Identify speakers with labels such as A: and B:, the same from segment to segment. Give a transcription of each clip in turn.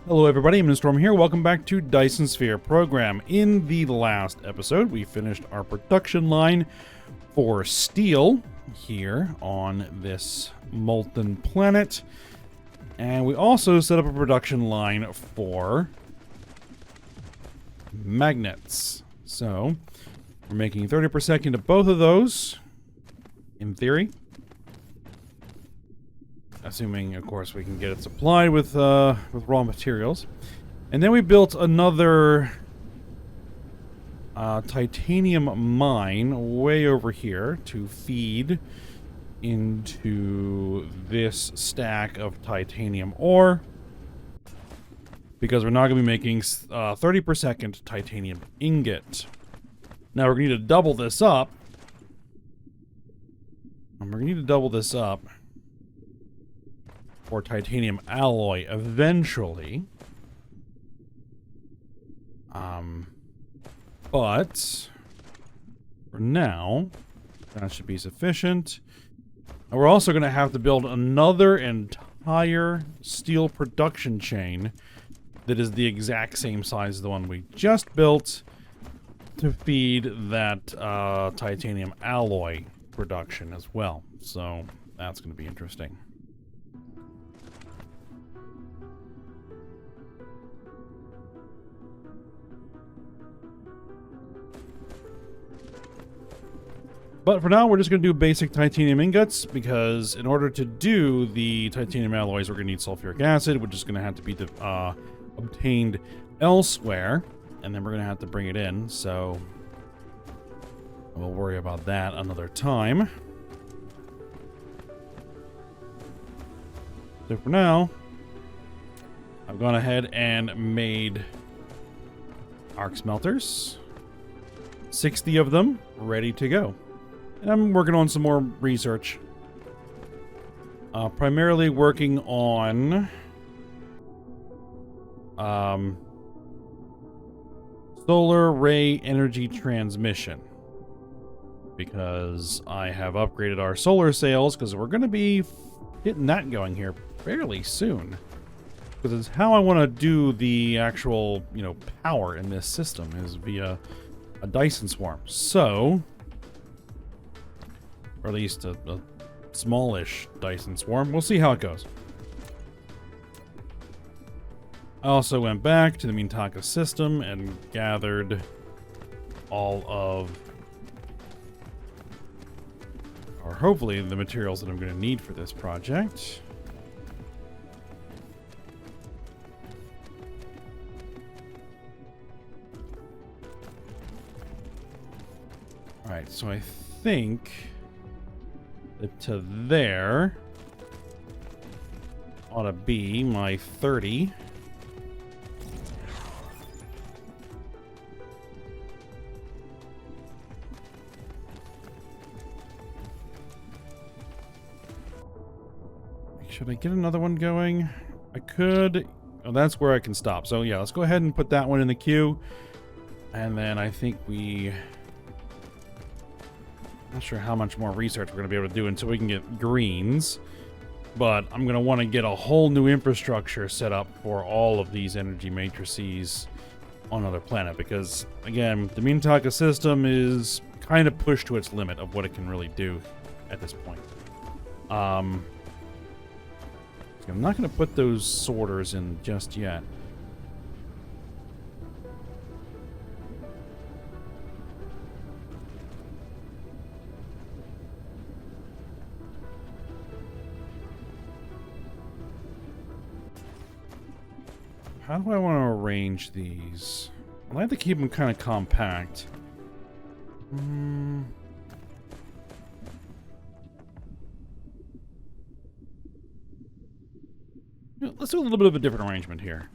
A: Hello everybody, I'm Storm here. Welcome back to Dyson Sphere Program. In the last episode, we finished our production line for steel here on this molten planet. And we also set up a production line for magnets. So, we're making 30 per second of both of those, in theory. Assuming, of course, we can get it supplied with raw materials. And then we built another titanium mine way over here to feed into this stack of titanium ore. Because we're not going to be making 30 per second titanium ingot. Now we're going to need to double this up. And we're going to need to double this up for titanium alloy eventually. But for now, that should be sufficient. And we're also going to have to build another entire steel production chain that is the exact same size as the one we just built to feed that titanium alloy production as well. So that's going to be interesting. But for now, we're just going to do basic titanium ingots, because in order to do the titanium alloys, we're going to need sulfuric acid, which is going to have to be obtained elsewhere, and then we're going to have to bring it in, so we'll worry about that another time. So for now, I've gone ahead and made arc smelters, 60 of them, ready to go. And I'm working on some more research. Primarily working on solar ray energy transmission. Because I have upgraded our solar sails, because we're going to be getting that going here fairly soon. Because it's how I want to do the actual, power in this system is via a Dyson swarm. So, or at least a smallish Dyson swarm. We'll see how it goes. I also went back to the Mintaka system and gathered all of, or hopefully the materials that I'm going to need for this project. Alright, so I think to there ought to be my 30. Should I get another one going? I could. Oh, that's where I can stop. So yeah, let's go ahead and put that one in the queue. And then I think not sure how much more research we're going to be able to do until we can get greens. But I'm going to want to get a whole new infrastructure set up for all of these energy matrices on another planet. Because, again, the Mintaka system is kind of pushed to its limit of what it can really do at this point. So I'm not going to put those sorters in just yet. How do I want to arrange these? I like to keep them kind of compact. Let's do a little bit of a different arrangement here.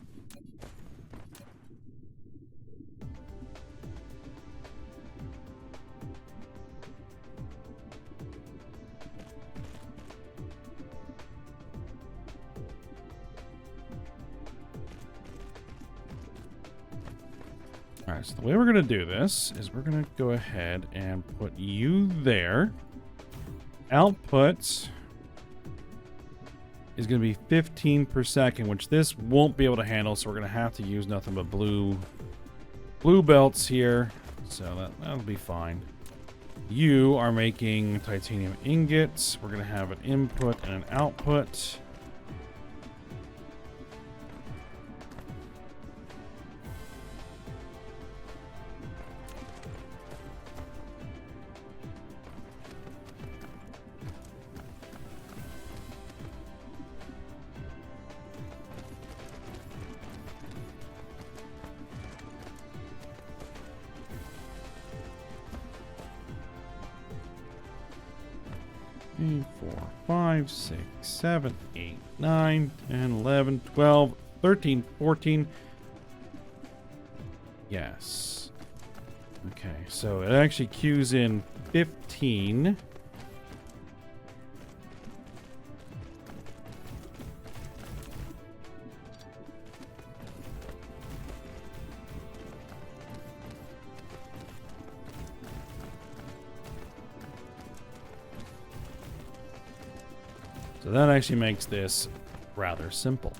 A: Alright, so the way we're going to do this is we're going to go ahead and put you there. Output is going to be 15 per second, which this won't be able to handle, so we're going to have to use nothing but blue belts here. So that'll be fine. You are making titanium ingots. We're going to have an input and an output. Three, 4, 5, 6, 7, 8, 9, 10, 11, 12, 13, 14. Yes. Okay, so it actually queues in 15. So that actually makes this rather simple.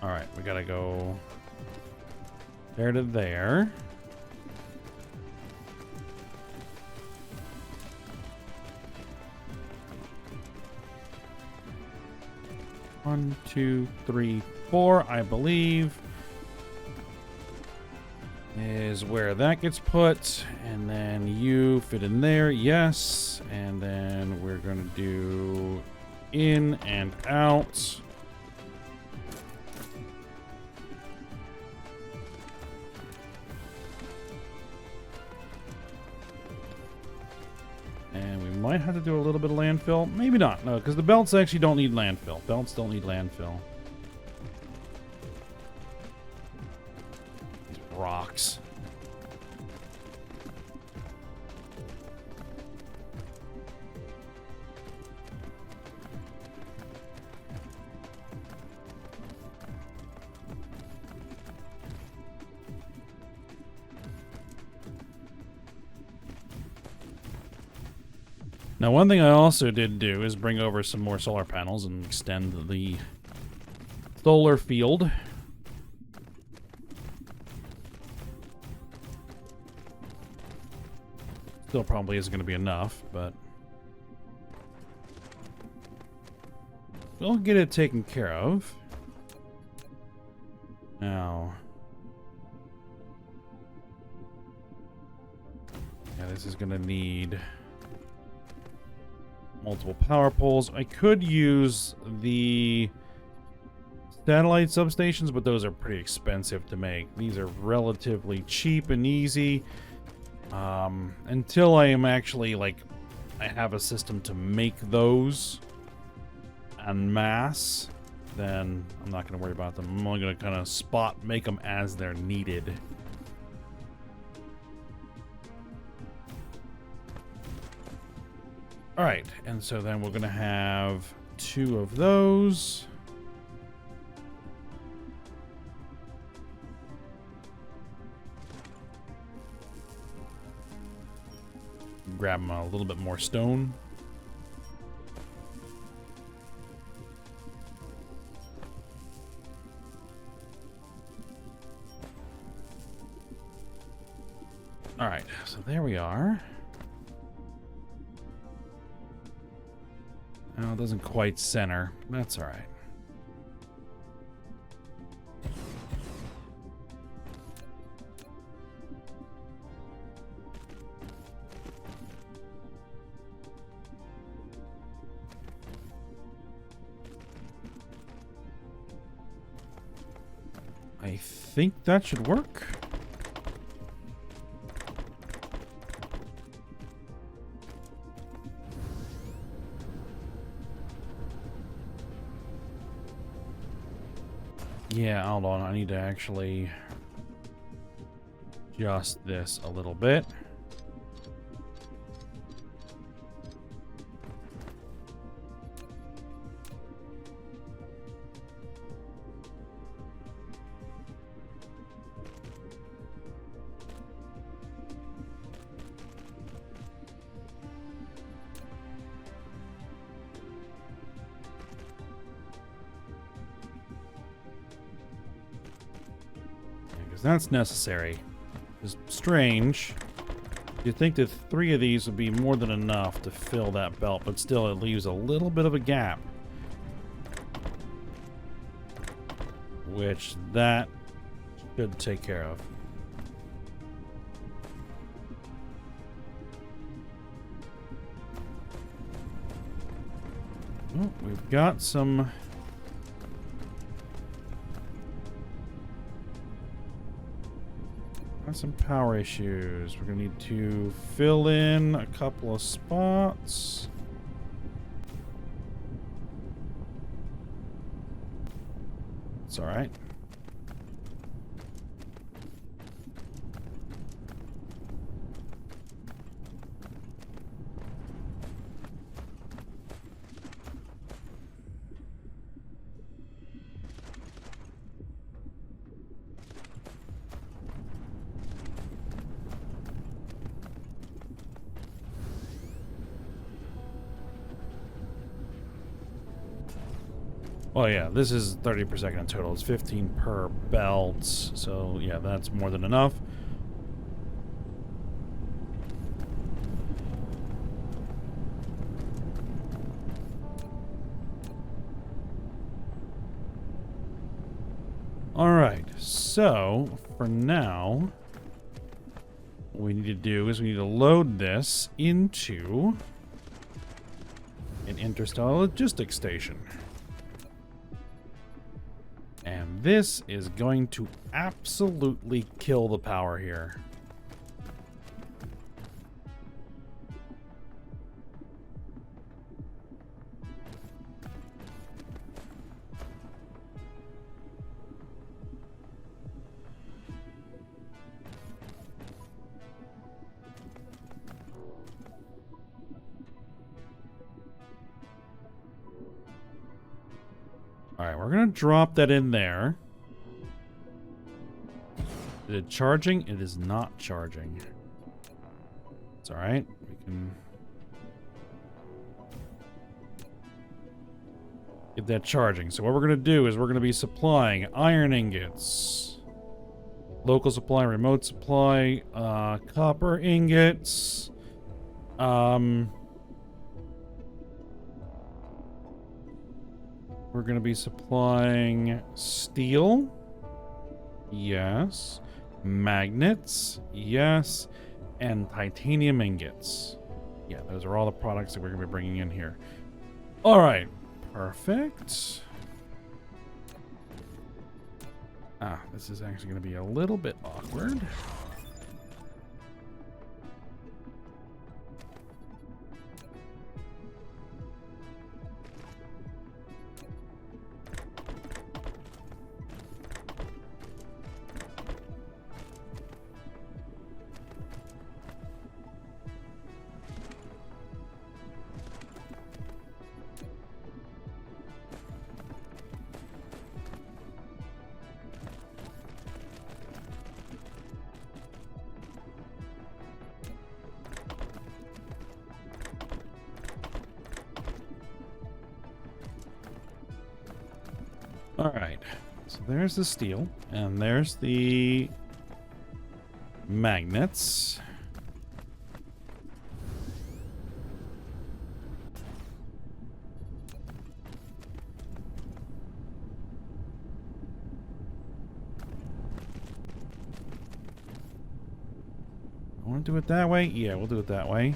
A: All right, we gotta go there to there. One, 2, 3, 4, I believe, is where that gets put. And then you fit in there, yes. And then we're going to do in and out. And we might have to do a little bit of landfill. Maybe not. No, because the belts actually don't need landfill. Belts don't need landfill. These rocks. Now, one thing I also did do is bring over some more solar panels and extend the solar field. Still probably isn't going to be enough, but we'll get it taken care of. Now, yeah, this is going to need multiple power poles. I could use the satellite substations, but those are pretty expensive to make. These are relatively cheap and easy. Until I am actually, like, I have a system to make those en masse, then I'm not going to worry about them. I'm only going to kind of spot make them as they're needed. All right, and so then we're going to have 2 of those. Grab them a little bit more stone. All right, so there we are. Oh, it doesn't quite center. That's all right. I think that should work. Yeah, hold on. I need to actually adjust this a little bit. because that's necessary. It's strange. You'd think that 3 of these would be more than enough to fill that belt, but still it leaves a little bit of a gap. Which that should take care of. Oh, we've got some... some power issues. We're gonna need to fill in a couple of spots. It's all right. Well, yeah, this is 30 per second in total. It's 15 per belt. So, yeah, that's more than enough. All right, so for now, what we need to do is we need to load this into an interstellar logistics station. And this is going to absolutely kill the power here. Alright, we're going to drop that in there. Is it charging? It is not charging. It's alright. We can get that charging. So what we're going to do is we're going to be supplying iron ingots. Local supply, remote supply, copper ingots. We're going to be supplying steel. Yes. Magnets. Yes. And titanium ingots. Yeah, those are all the products that we're going to be bringing in here. All right. Perfect. This is actually going to be a little bit awkward. All right, so there's the steel, and there's the magnets. I want to do it that way? Yeah, we'll do it that way.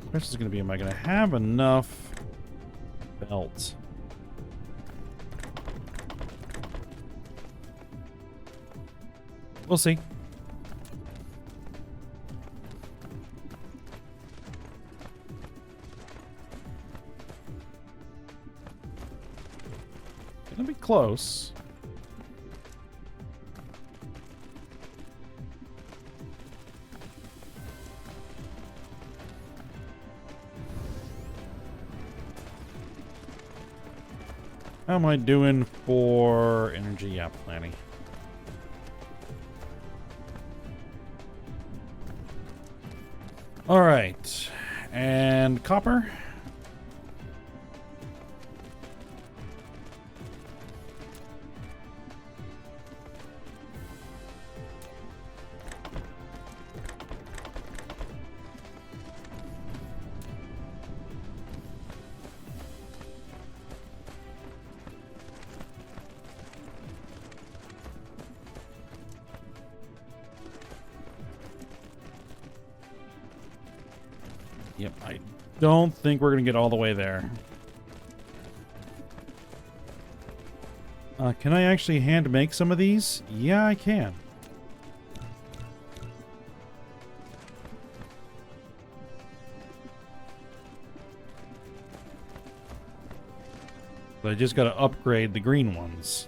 A: The question is going to be, am I going to have enough belts? We'll see. It'll be close. How am I doing for energy? Yeah, plenty. All right. And copper? Yep, I don't think we're going to get all the way there. Can I actually hand make some of these? Yeah, I can. But I just got to upgrade the green ones.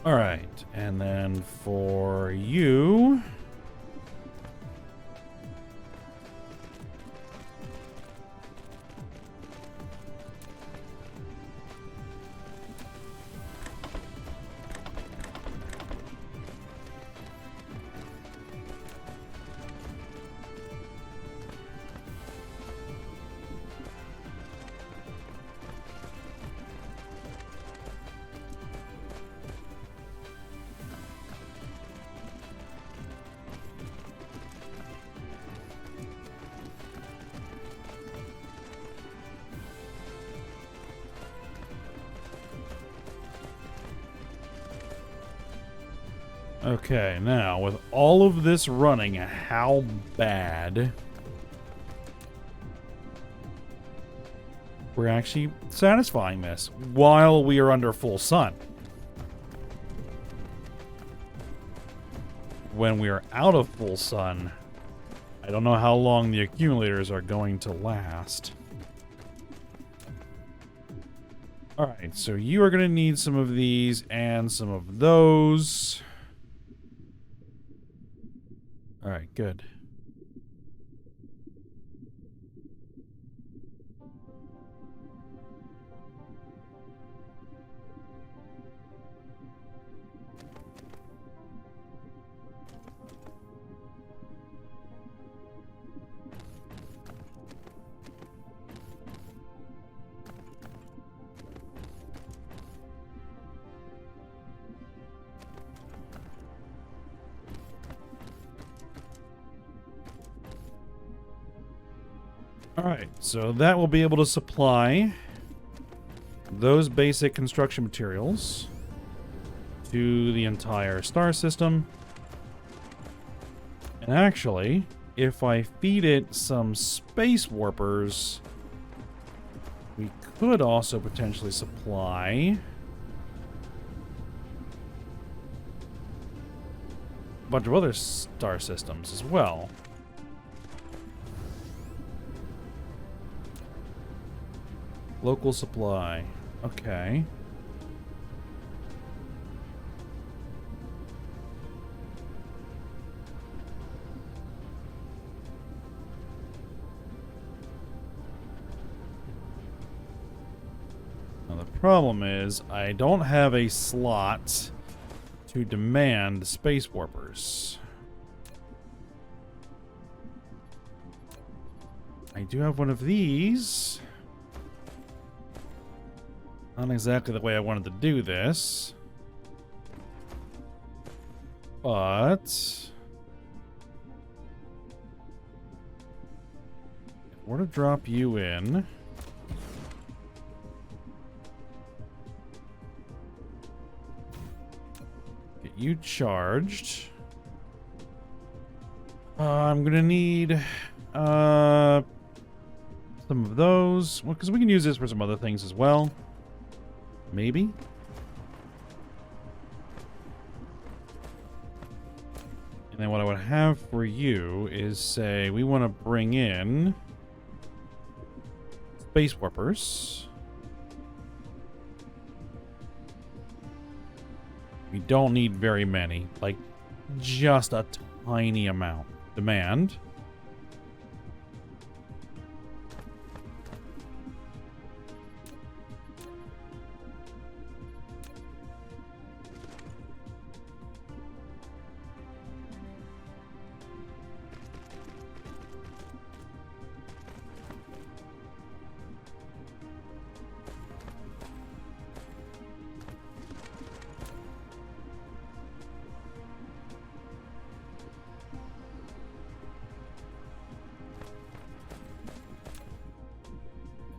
A: All right, and then for you... Okay, now, with all of this running, how bad we're actually satisfying this while we are under full sun. When we are out of full sun, I don't know how long the accumulators are going to last. Alright, so you are going to need some of these and some of those. Alright, good. Alright, so that will be able to supply those basic construction materials to the entire star system. And actually, if I feed it some space warpers, we could also potentially supply a bunch of other star systems as well. Local supply. Okay. Now the problem is I don't have a slot to demand space warpers. I do have one of these. Not exactly the way I wanted to do this. But if we're to drop you in, get you charged. I'm gonna need some of those. Well, because we can use this for some other things as well. Maybe? And then what I would have for you is say we want to bring in space warpers. We don't need very many, like just a tiny amount. Demand.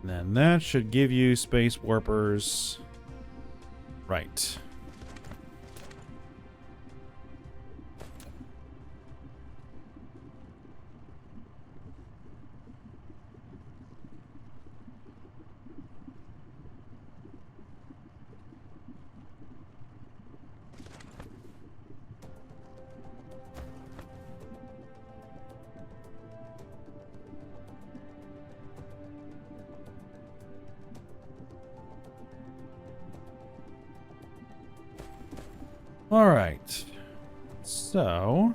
A: And that should give you space warpers. Right. All right. So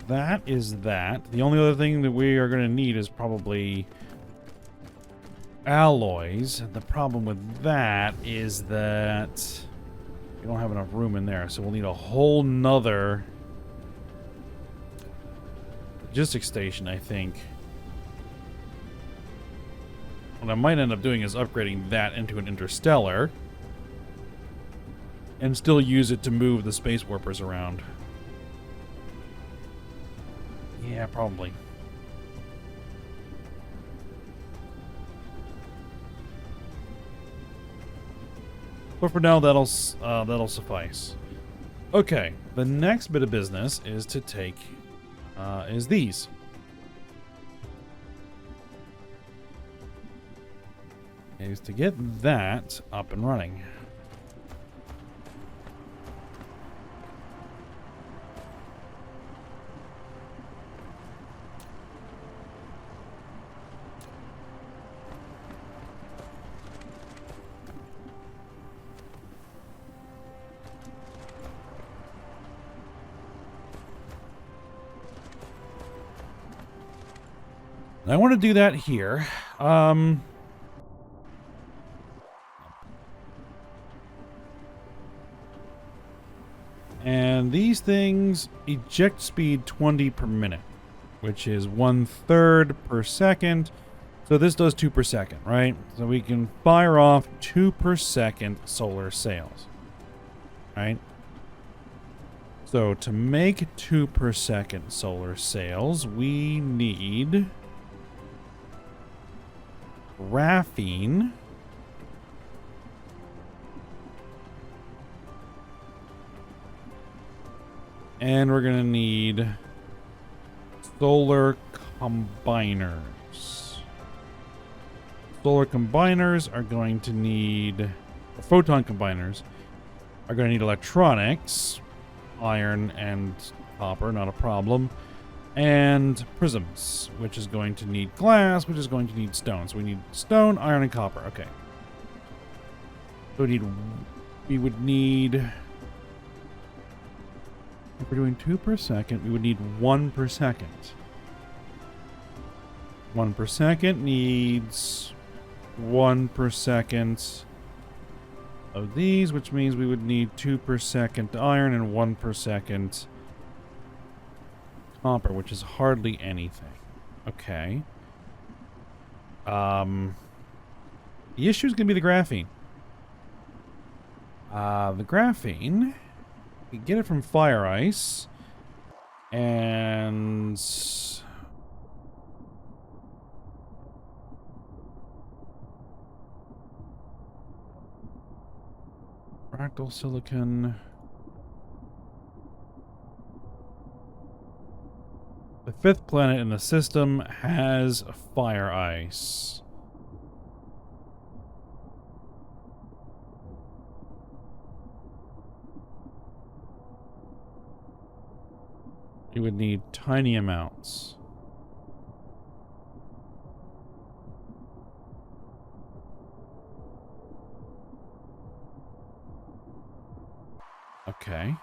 A: that is that. The only other thing that we are going to need is probably alloys. The problem with that is that we don't have enough room in there, so we'll need a whole nother logistics station, I think. What I might end up doing is upgrading that into an interstellar and still use it to move the space warpers around. Yeah, probably. But for now, that'll suffice. Okay, the next bit of business is to take is these. Is to get that up and running. I want to do that here. And these things eject speed 20 per minute, which is 1/3 per second. So this does 2 per second, right? So we can fire off 2 per second solar sails, right? So to make 2 per second solar sails, we need graphene. And we're going to need solar combiners. Solar combiners are going to need, or photon combiners are going to need electronics, iron and copper, not a problem, and prisms, which is going to need glass, which is going to need stone. So we need stone, iron, and copper. Okay. So we would need, if we're doing 2 per second, we would need 1 per second. 1 per second needs 1 per second of these, which means we would need 2 per second iron and 1 per second copper, which is hardly anything. Okay. The issue is going to be the graphene. The graphene, we get it from fire ice, and fractal silicon. The 5th planet in the system has fire ice. You would need tiny amounts. Okay.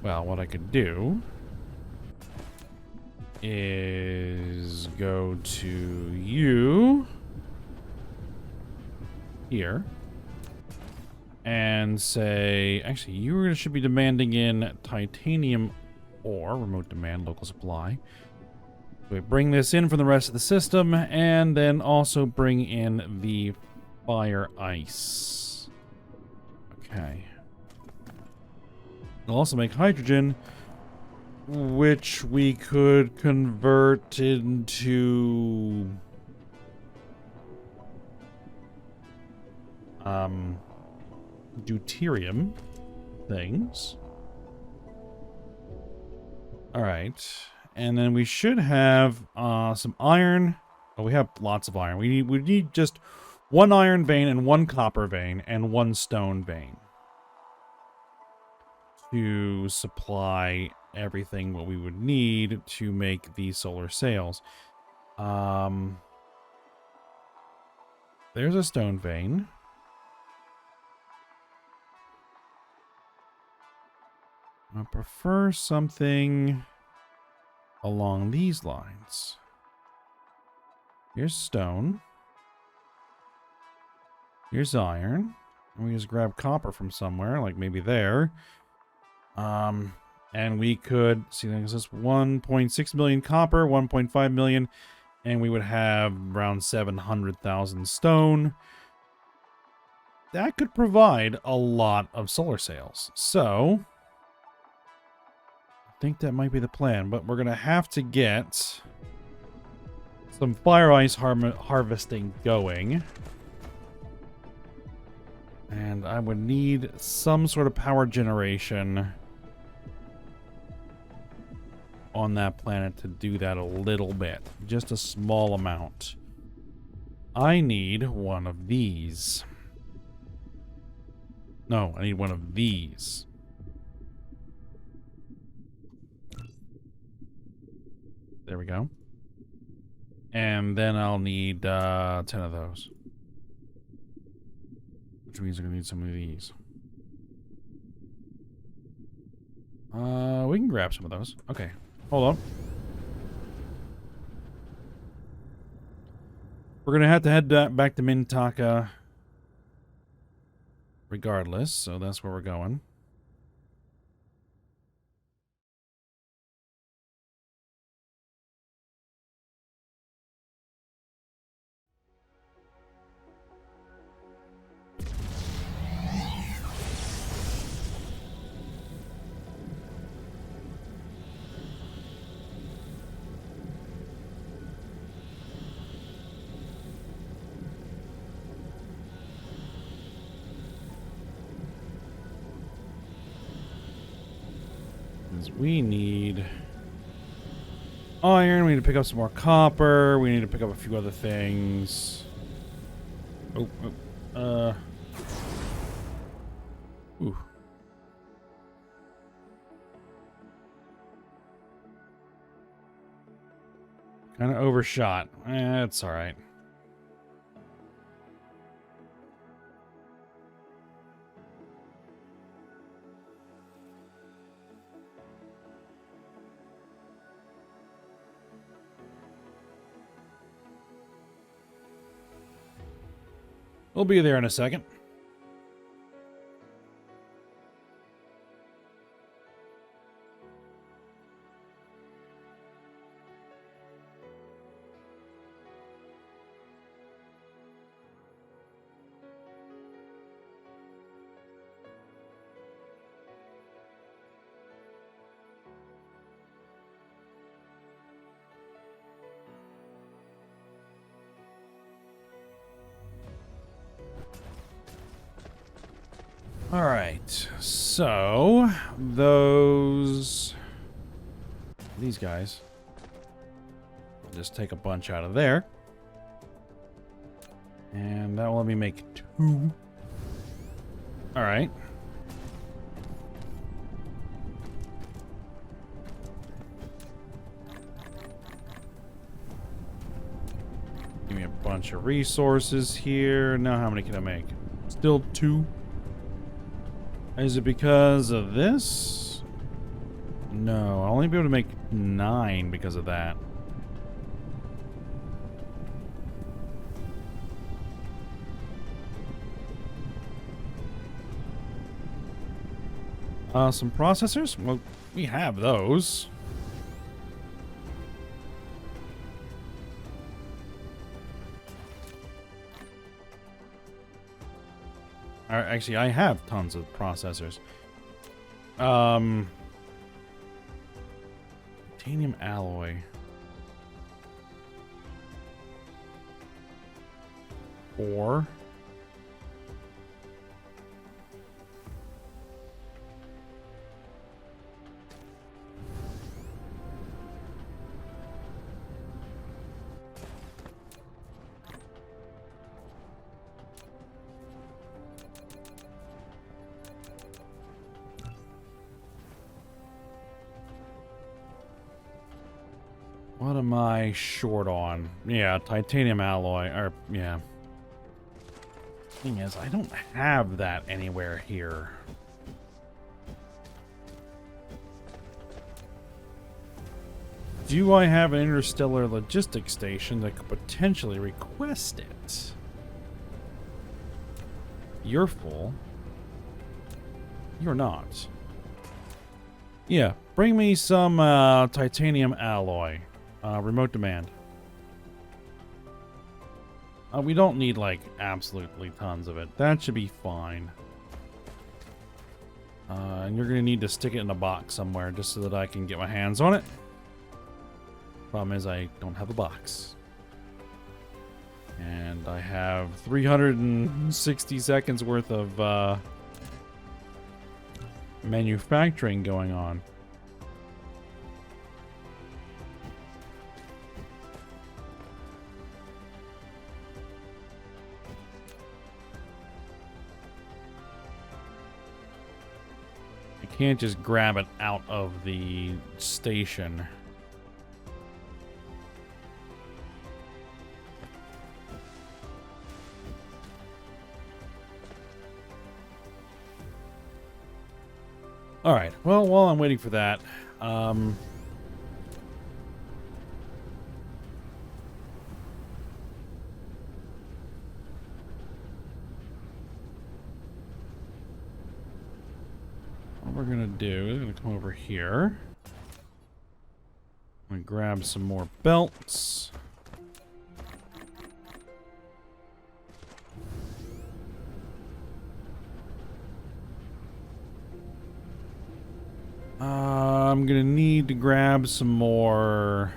A: Well, what I could do is go to you here and say, actually, you should be demanding in titanium ore, remote demand, local supply. So we bring this in from the rest of the system, and then also bring in the fire ice. Okay. We'll also make hydrogen, which we could convert into deuterium things. All right, and then we should have some iron. Oh, we have lots of iron. We need just 1 iron vein and 1 copper vein and 1 stone vein to supply everything what we would need to make these solar sails. There's a stone vein. I prefer something along these lines. Here's stone. Here's iron. And we just grab copper from somewhere, like maybe there. And we could see, this is 1.6 million copper, 1.5 million, and we would have around 700,000 stone. That could provide a lot of solar sails. So I think that might be the plan, but we're gonna have to get some fire ice harvesting going. And I would need some sort of power generation on that planet to do that a little bit. Just a small amount. I need one of these. No, I need one of these. There we go. And then I'll need 10 of those. Which means I'm going to need some of these. We can grab some of those. Okay. Hold on. We're going to have to head back to Mintaka regardless, so that's where we're going. We need iron, we need to pick up some more copper, we need to pick up a few other things. Ooh. Kind of overshot. It's alright. We'll be there in a second. All right, so these guys, just take a bunch out of there, and that will let me make 2. All right. Give me a bunch of resources here. Now how many can I make? Still 2. Is it because of this? No, I'll only be able to make 9 because of that. Some processors? Well, we have those. Actually, I have tons of processors. Titanium alloy. 4. What am I short on? Yeah, titanium alloy. Or, yeah. Thing is, I don't have that anywhere here. Do I have an interstellar logistics station that could potentially request it? You're full. You're not. Yeah, bring me some titanium alloy. Remote demand. We don't need, like, absolutely tons of it. That should be fine. And you're going to need to stick it in a box somewhere just so that I can get my hands on it. Problem is I don't have a box. And I have 360 seconds worth of manufacturing going on. I can't just grab it out of the station. All right. Well, while I'm waiting for that, what we're gonna do is gonna come over here. I'm gonna grab some more belts. I'm gonna need to grab some more.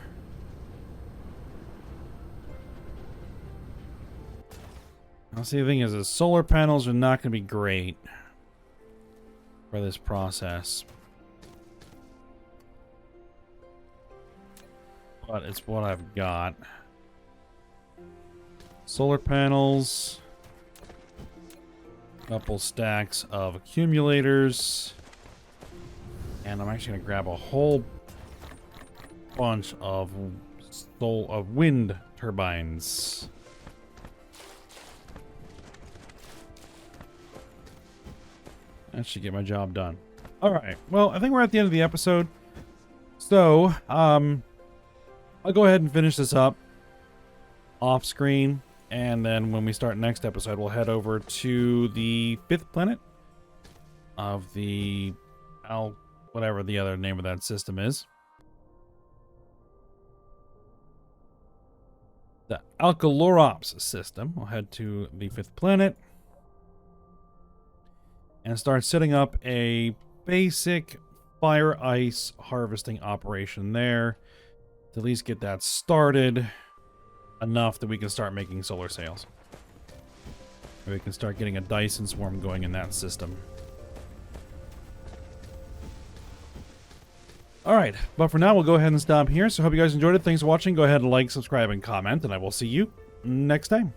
A: I'll see, the thing is, the solar panels are not gonna be great for this process. But it's what I've got. Solar panels. Couple stacks of accumulators. And I'm actually going to grab a whole bunch of wind turbines. That should get my job done. Alright, well, I think we're at the end of the episode. So, I'll go ahead and finish this up off screen. And then when we start next episode, we'll head over to the 5th planet of the whatever the other name of that system is. The Alcalorops system. We'll head to the 5th planet and start setting up a basic fire ice harvesting operation there to at least get that started enough that we can start making solar sails. We can start getting a Dyson swarm going in that system. Alright, but for now, we'll go ahead and stop here. So hope you guys enjoyed it. Thanks for watching. Go ahead and like, subscribe, and comment, and I will see you next time.